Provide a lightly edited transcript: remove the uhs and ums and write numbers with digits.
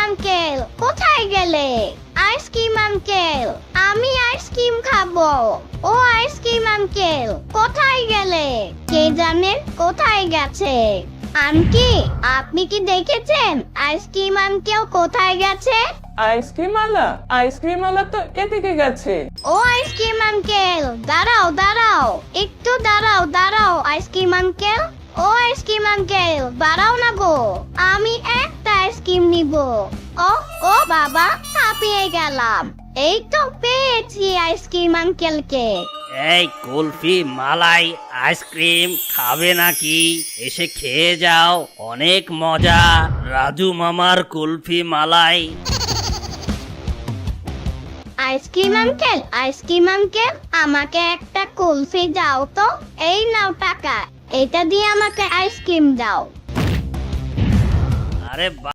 Uncle কোথায় গেলে? Ice cream uncle, আমি আইসক্রিম খাবো। ও আইসক্রিম আঙ্কেল কোথায় গেলে? কে জানে কোথায় গেছে। আন্টি, আপনি কি দেখেছেন আইসক্রিম আঙ্কেল কোথায় গেছে? আইসক্রিম আলা তো এদিকে গেছে। ও আইসক্রিম আঙ্কেল, দাঁড়াও দাঁড়াও, একটু দাঁড়াও দাঁড়াও আইসক্রিম আঙ্কেল। ও আইসক্রিম আঙ্কেল দাঁড়াও না গো, আমি একটা আইসক্রিম নিব। ও বাবা, হাঁপিয়ে গেলাম। এই তো পেয়েছি আইসক্রিম আঙ্কেলকে। এই কুলফি মালাই আইসক্রিম খাবে নাকি? এসে খেয়ে যাও, অনেক মজা। রাজু মামার কুলফি মালাই। আইসক্রিম আঙ্কেল, আমাকে একটা কুলফি দাও তো। এই নাও টাকা, এটা দিয়ে আমাকে আইসক্রিম দাও। আরে